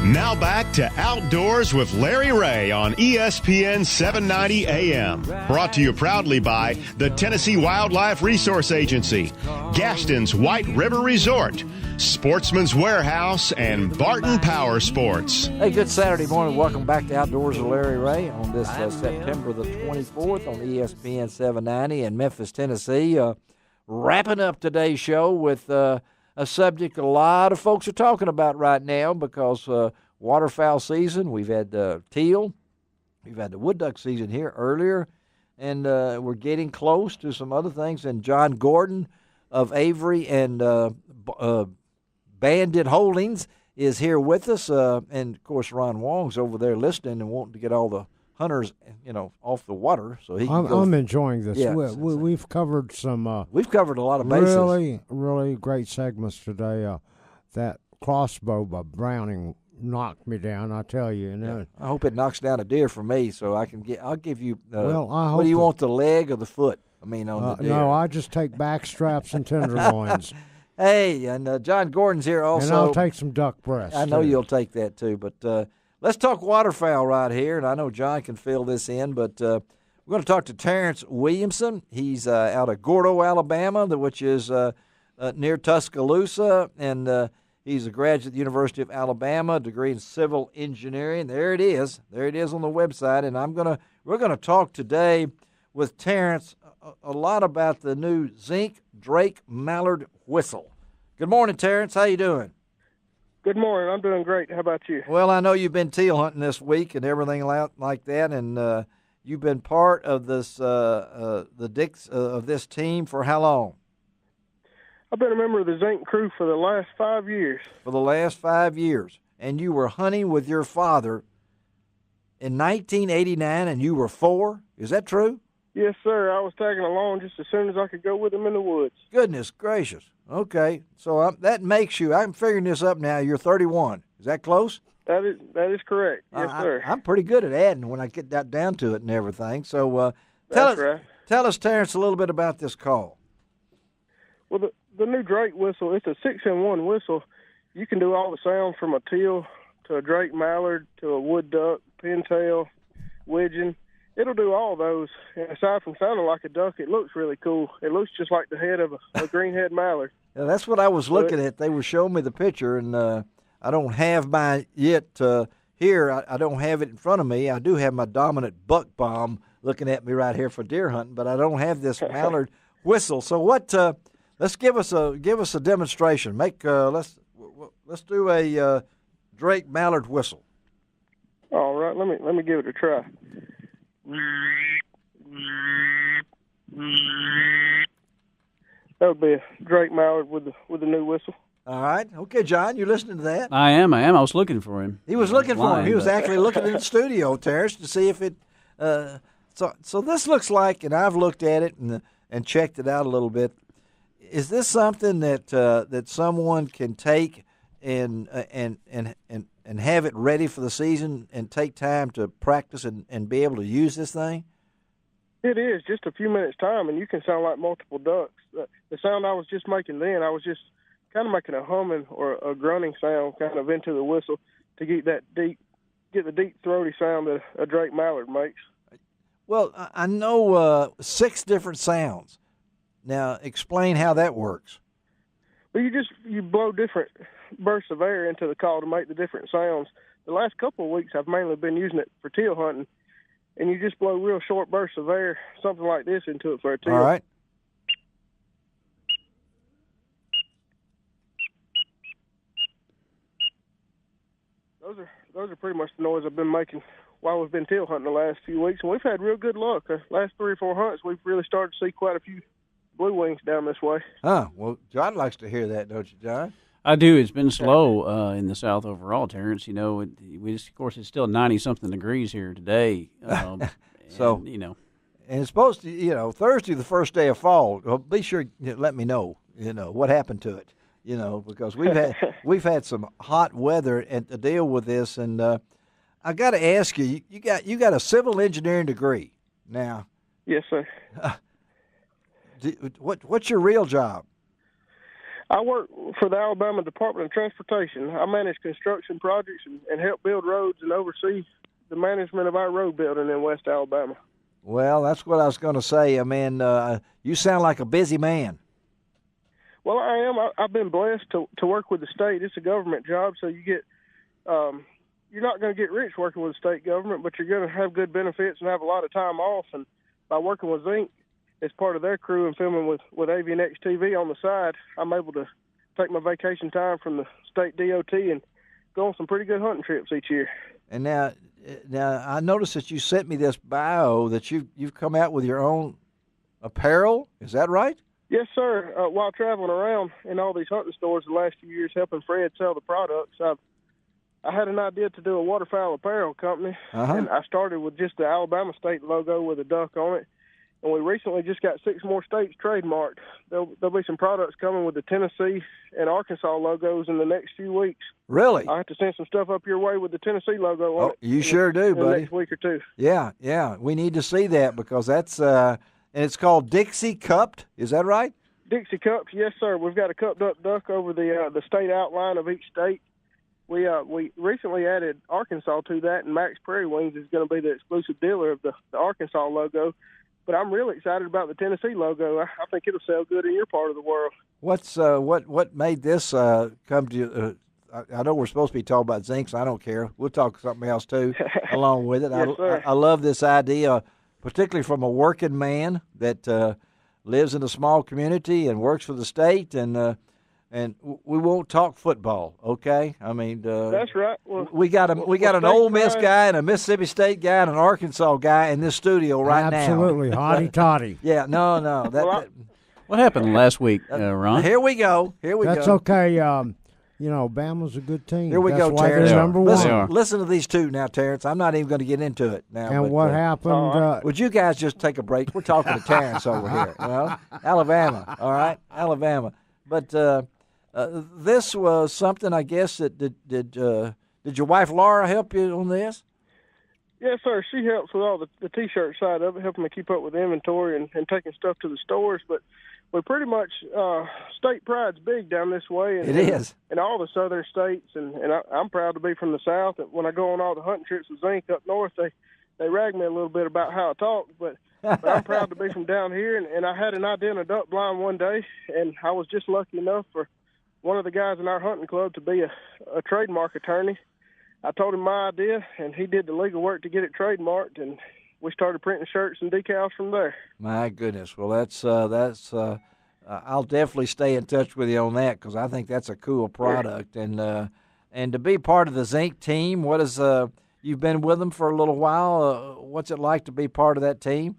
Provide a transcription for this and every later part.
Now back to Outdoors with Larry Rea on ESPN 790 AM. Brought to you proudly by the Tennessee Wildlife Resource Agency, Gaston's White River Resort, Sportsman's Warehouse, and Barton Power Sports. Hey, good Saturday morning. Welcome back to Outdoors with Larry Rea on this September the 24th on ESPN 790 in Memphis, Tennessee. Wrapping up today's show with a subject a lot of folks are talking about right now because waterfowl season, we've had teal, we've had the wood duck season here earlier, and we're getting close to some other things. And John Gordon of Avery and Bandit Holdings is here with us, and of course Ron Wong's over there listening and wanting to get all the hunters, off the water. So I'm enjoying this. Yeah, we've covered some. We've covered a lot of bases. Really, really great segments today. That crossbow by Browning knocked me down. I tell you. Yeah. I hope it knocks down a deer for me, so I can get. I'll give you. Well, I hope. What do you want, the leg or the foot? On the deer. No, I just take back straps and tenderloins. Hey, and John Gordon's here also. And I'll take some duck breasts. I know you'll take that too, but let's talk waterfowl right here, and I know John can fill this in, but we're going to talk to Terrence Williamson. He's out of Gordo, Alabama, which is near Tuscaloosa, and he's a graduate of the University of Alabama, degree in civil engineering. There it is. There it is on the website, and we're going to talk today with Terrence a lot about the new Zinc Drake Mallard whistle. Good morning, Terrence. How you doing? Good morning. I'm doing great. How about you? Well, I know you've been teal hunting this week and everything like that, and you've been part of this of this team for how long? I've been a member of the Zinc crew for the last 5 years. For the last 5 years, and you were hunting with your father in 1989, and you were 4. Is that true? Yes, sir. I was tagging along just as soon as I could go with him in the woods. Goodness gracious. Okay, so that makes you, I'm figuring this up now, you're 31. Is that close? That is correct. Yes, sir. I'm pretty good at adding when I get that down to it and everything. So tell us, Terrence, a little bit about this call. Well, the new Drake whistle, it's a 6-in-1 whistle. You can do all the sounds from a teal to a Drake mallard to a wood duck, pintail, widgeon. It'll do all those. And aside from sounding like a duck, it looks really cool. It looks just like the head of a greenhead mallard. Yeah, that's what I was looking at. They were showing me the picture, and I don't have mine yet here. I don't have it in front of me. I do have my dominant buck bomb looking at me right here for deer hunting, but I don't have this mallard whistle. So what? Let's give us a demonstration. Let's do a Drake mallard whistle. All right, let me give it a try. That would be a Drake mallard with the new whistle. All right. Okay, John, you listening to that? I am. I was looking for him. He was looking for him. He was actually looking in the studio, Terrence, to see if it. So this looks like, and I've looked at it and checked it out a little bit. Is this something that someone can take and have it ready for the season and take time to practice and be able to use this thing? It is just a few minutes time, and you can sound like multiple ducks. The sound I was just making then, I was just kind of making a humming or a grunting sound kind of into the whistle to get the deep throaty sound that a Drake mallard makes. Well, I know 6 different sounds. Now, explain how that works. Well, you blow different bursts of air into the call to make the different sounds. The last couple of weeks, I've mainly been using it for teal hunting, and you just blow real short bursts of air, something like this, into it for a teal. All right. Those are pretty much the noise I've been making while we've been teal hunting the last few weeks, and we've had real good luck. The last 3 or 4 hunts, we've really started to see quite a few blue wings down this way. Well, John likes to hear that, don't you, John? I do. It's been slow in the South overall, Terrence. Of course, it's still 90-something degrees here today. And it's supposed to, Thursday, the first day of fall. Well, be sure to let me know, what happened to it, because we've had some hot weather and to deal with this. And I got to ask you, you got a civil engineering degree now. Yes, sir. What's your real job? I work for the Alabama Department of Transportation. I manage construction projects and help build roads and oversee the management of our road building in West Alabama. Well, that's what I was going to say. I mean, you sound like a busy man. Well, I am. I've been blessed to work with the state. It's a government job, so you get you're not going to get rich working with the state government, but you're going to have good benefits and have a lot of time off. And by working with Zinc as part of their crew and filming with AVNX TV on the side, I'm able to take my vacation time from the state DOT and go on some pretty good hunting trips each year. And now I noticed that you sent me this bio that you've come out with your own apparel. Is that right? Yes, sir. While traveling around in all these hunting stores the last few years helping Fred sell the products, I had an idea to do a waterfowl apparel company, and I started with just the Alabama State logo with a duck on it. And we recently just got 6 more states trademarked. There'll be some products coming with the Tennessee and Arkansas logos in the next few weeks. Really? I have to send some stuff up your way with the Tennessee logo on it. You sure do, buddy. In the next week or two. Yeah. We need to see that because that's and it's called Dixie Cupped. Is that right? Dixie Cups, yes, sir. We've got a cupped up duck over the state outline of each state. We recently added Arkansas to that, and Max Prairie Wings is going to be the exclusive dealer of the Arkansas logo. But I'm really excited about the Tennessee logo. I think it'll sell good in your part of the world. What made this come to you? I know we're supposed to be talking about Zinc, so I don't care. We'll talk something else too along with it. Yes, sir. I love this idea, particularly from a working man that lives in a small community and works for the state, and we won't talk football, okay? I mean, that's right. Well, we got an Ole Miss guy and a Mississippi State guy and an Arkansas guy in this studio right now. Absolutely, hotty toddy. Yeah, no. What happened last week, Ron? Here we go. That's okay. Bama's a good team. Here we That's go, why Terrence. they're number one. Listen to these two now, Terrence. I'm not even going to get into it now. And what happened? Would you guys just take a break? We're talking to Terrence over here. Alabama, all right? Alabama. But this was something, I guess, that did your wife Laura help you on this? Yes, sir. She helps with all the T-shirt side of it, helping me keep up with inventory and taking stuff to the stores. But we pretty much state pride's big down this way. And, it is. In all the southern states, and I'm proud to be from the South. When I go on all the hunting trips with Zinc up north, they rag me a little bit about how I talk, but I'm proud to be from down here. And I had an idea in a duck blind one day, and I was just lucky enough for one of the guys in our hunting club to be a trademark attorney. I told him my idea, and he did the legal work to get it trademarked, and we started printing shirts and decals from there. My goodness. Well, that's I'll definitely stay in touch with you on that because I think that's a cool product. And to be part of the Zinc team, what is you've been with them for a little while. What's it like to be part of that team?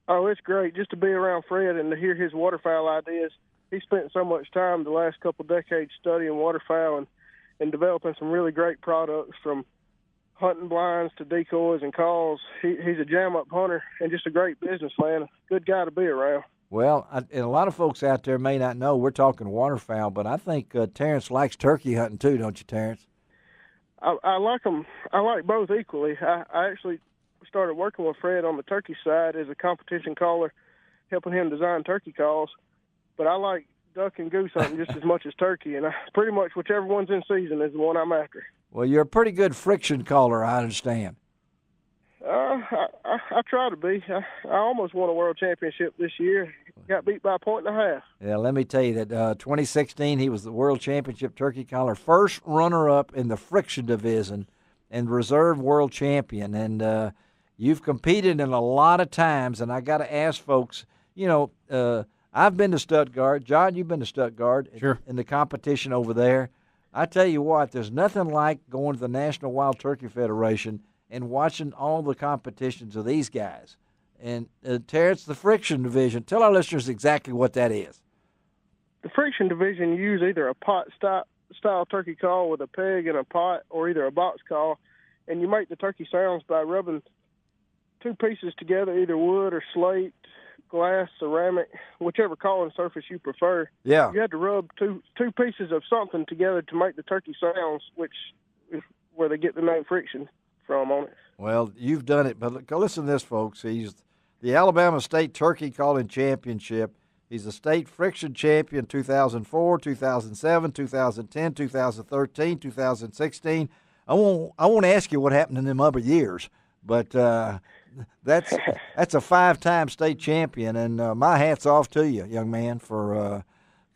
Oh, it's great just to be around Fred and to hear his waterfowl ideas. He spent so much time the last couple of decades studying waterfowl and developing some really great products from hunting blinds to decoys and calls. He's a jam-up hunter and just a great businessman, a good guy to be around. Well, and a lot of folks out there may not know we're talking waterfowl, but I think Terrence likes turkey hunting too, don't you, Terrence? I like them. I like both equally. I actually started working with Fred on the turkey side as a competition caller, helping him design turkey calls. But I like duck and goose hunting just as much as turkey, and pretty much whichever one's in season is the one I'm after. Well, you're a pretty good friction caller, I understand. I try to be. I almost won a world championship this year. Got beat by 1.5. Yeah, let me tell you that 2016 he was the world championship turkey caller, first runner-up in the friction division, and reserve world champion. And you've competed in a lot of times, and I got to ask folks, I've been to Stuttgart. John, you've been to Stuttgart. Sure. In the competition over there. I tell you what, there's nothing like going to the National Wild Turkey Federation and watching all the competitions of these guys. And Terrence, the friction division, tell our listeners exactly what that is. The friction division, you use either a pot style turkey call with a peg and a pot or either a box call, and you make the turkey sounds by rubbing two pieces together, either wood or slate, glass, ceramic, whichever calling surface you prefer. Yeah. You have to rub two pieces of something together to make the turkey sounds, which is where they get the name friction from on it. Well, you've done it, but listen to this, folks. He's the Alabama State Turkey Calling Championship, He's a state friction champion 2004, 2007, 2010, 2013, 2016. I won't ask you what happened in them other years, but that's a 5-time state champion, and my hat's off to you, young man, for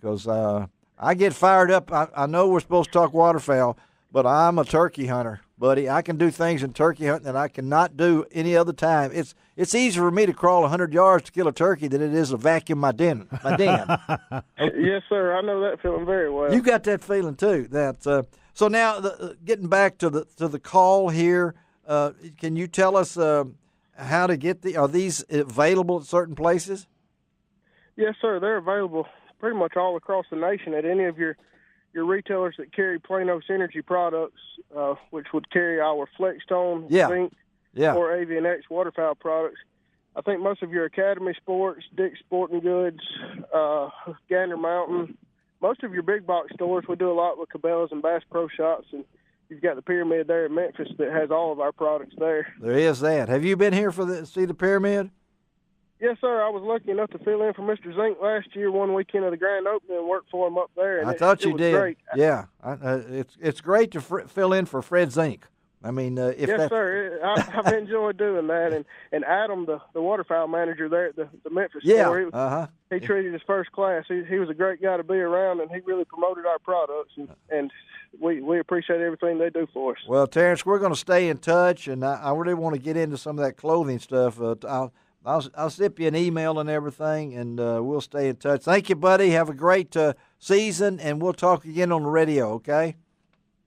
because I get fired up. I know we're supposed to talk waterfowl, but I'm a turkey hunter, buddy. I can do things in turkey hunting that I cannot do any other time. It's easier for me to crawl 100 yards to kill a turkey than it is to vacuum my den. Yes, sir. I know that feeling very well. You got that feeling too. So now getting back to the call here. Can you tell us how to get are these available at certain places? Yes, sir. They're available pretty much all across the nation at any of your retailers that carry Planos Energy products, which would carry our Flexstone, Zinc, or Avian X waterfowl products. I think most of your Academy Sports, Dick's Sporting Goods, Gander Mountain, most of your big box stores, we do a lot with Cabela's and Bass Pro Shops, and you've got the Pyramid there in Memphis that has all of our products there. There is that. Have you been here see the Pyramid? Yes, sir. I was lucky enough to fill in for Mr. Zink last year, one weekend of the grand opening, and work for him up there. And I thought you did. Great. Yeah, it's great to fill in for Fred Zink. I mean, yes, sir. I've enjoyed doing that. And Adam, the waterfowl manager there at the Memphis store, he treated us first class. He was a great guy to be around, and he really promoted our products. And we appreciate everything they do for us. Well, Terrence, we're going to stay in touch, and I really want to get into some of that clothing stuff. I'll zip you an email and everything, and we'll stay in touch. Thank you, buddy. Have a great season, and we'll talk again on the radio, okay?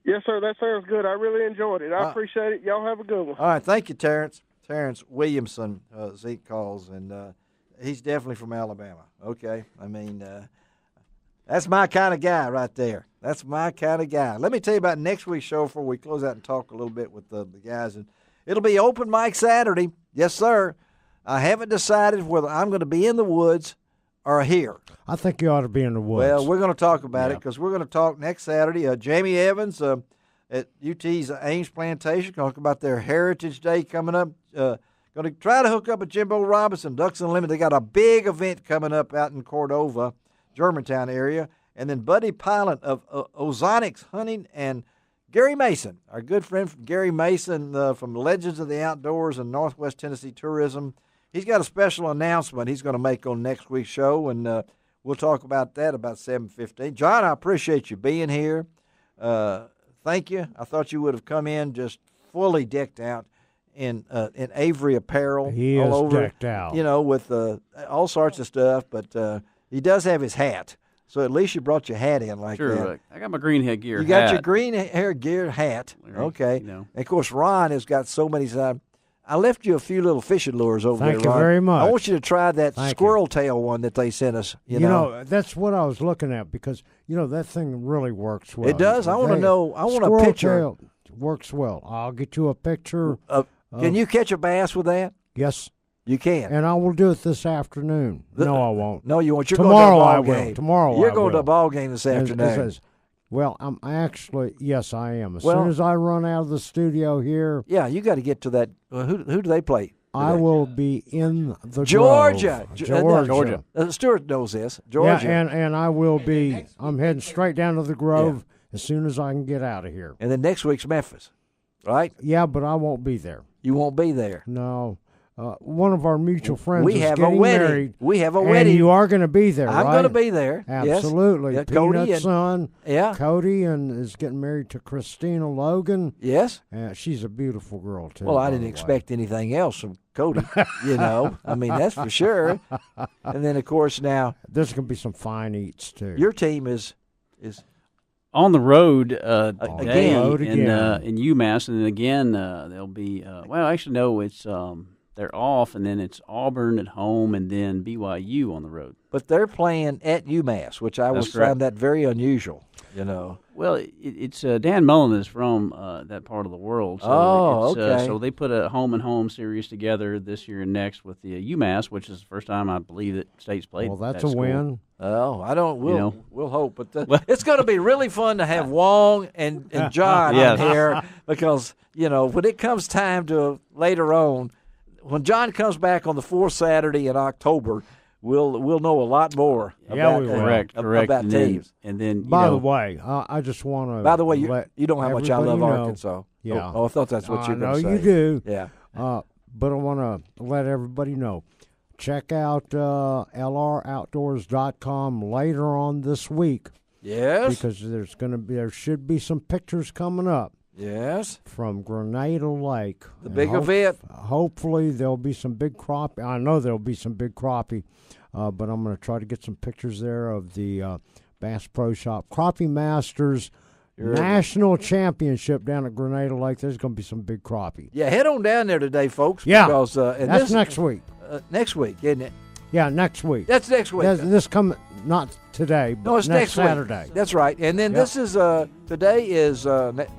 Yes, sir. That sounds good. I really enjoyed it. I appreciate it. Y'all have a good one. All right. Thank you, Terrence. Terrence Williamson, Zeke calls, and he's definitely from Alabama. Okay. I mean, that's my kind of guy right there. That's my kind of guy. Let me tell you about next week's show before we close out and talk a little bit with the guys. And it'll be open mic Saturday. Yes, sir. I haven't decided whether I'm going to be in the woods or here. I think you ought to be in the woods. Well, we're going to talk about it because we're going to talk next Saturday. Jamie Evans at UT's Ames Plantation, talk about their Heritage Day coming up. Going to try to hook up with Jimbo Robinson, Ducks Unlimited. They got a big event coming up out in Cordova, Germantown area. And then Buddy Pilot of Ozonics Hunting and Gary Mason, our good friend from Gary Mason from Legends of the Outdoors and Northwest Tennessee Tourism. He's got a special announcement he's going to make on next week's show, and we'll talk about that about 7:15. John, I appreciate you being here. Thank you. I thought you would have come in just fully decked out in Avery apparel. He all is over, decked out. You know, with all sorts of stuff, but he does have his hat. So at least you brought your hat in like that. Sure, I got my green hair gear. You got your green hair gear hat. Okay. You know. And of course, Ron has got so many. I left you a few little fishing lures over there, Ron. Thank you very much. I want you to try that squirrel tail one that they sent us. You know, that's what I was looking at because, that thing really works well. It does? I want to know. I want a picture. Tail works well. I'll get you a picture. Can you catch a bass with that? Yes. You can. And I will do it this afternoon. No, I won't. No, you won't. You're Tomorrow going to a I ball will. game. Tomorrow You're I going will. to a ball game this afternoon. Well, I'm actually, yes, I am. As soon as I run out of the studio here. Yeah, you got to get to that. Who do they play today? I will be in the Georgia. Grove. Georgia. Stuart knows this. Georgia. Yeah, and I will be, I'm heading straight down to the Grove as soon as I can get out of here. And then next week's Memphis, right? Yeah, but I won't be there. You won't be there. No. One of our mutual friends we is have getting a wedding. Married. We have a wedding. And you are going to be there, I'm right? going to be there. Absolutely. Yes. Peanut's son, Yeah. Cody, and is getting married to Christina Logan. Yes. She's a beautiful girl, too. Well, I didn't expect anything else from Cody, I mean, that's for sure. And then, of course, now. There's going to be some fine eats, too. Your team is on the road today in UMass, and then again they'll be actually no, it's they're off, and then it's Auburn at home, and then BYU on the road. But they're playing at UMass, which I found that very unusual. Well, it's Dan Mullen is from that part of the world. So okay. So they put a home-and-home series together this year and next with the UMass, which is the first time I believe that State's played. Well, that's that a school. win. Oh, I don't. We'll hope, but it's going to be really fun to have Wong and John on here because when it comes time to later on, when John comes back on the fourth Saturday in October, we'll know a lot more. Yeah, about, we will. Correct. about and teams. Then By the way, I just want to. By the way, you know how much I love Arkansas. Yeah. Oh, I thought that's what you were going to say. I know you do. Yeah. But I want to let everybody know. Check out lroutdoors.com later on this week. Yes. Because there should be some pictures coming up. Yes. From Grenada Lake. The big event. Hopefully there'll be some big crappie. I know there'll be some big crappie, but I'm going to try to get some pictures there of the Bass Pro Shop Crappie Masters National Championship down at Grenada Lake. There's going to be some big crappie. Yeah, head on down there today, folks. Yeah, because, that's next week. Next week, isn't it? Yeah, next week. That's next week. This coming, not today, but no, it's next Saturday. Week. That's right. And then this is today is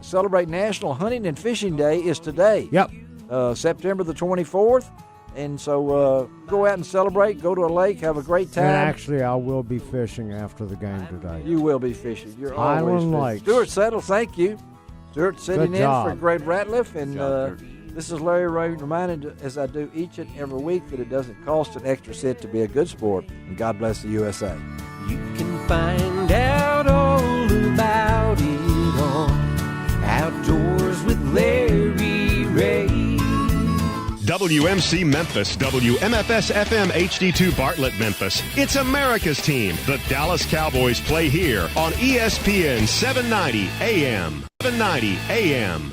celebrate National Hunting and Fishing Day is today. Yep. September the 24th. And so go out and celebrate. Go to a lake. Have a great time. And actually, I will be fishing after the game today. You will be fishing. You're always Island fishing. Lakes. Stuart Settle, thank you. Stuart sitting Good in job. for Greg Ratliff. And job, this is Larry Ray reminded, as I do each and every week, that it doesn't cost an extra cent to be a good sport. And God bless the USA. You can find out all about it on Outdoors with Larry Ray. WMC Memphis, WMFS FM HD2 Bartlett Memphis. It's America's team. The Dallas Cowboys play here on ESPN 790 AM. 790 AM.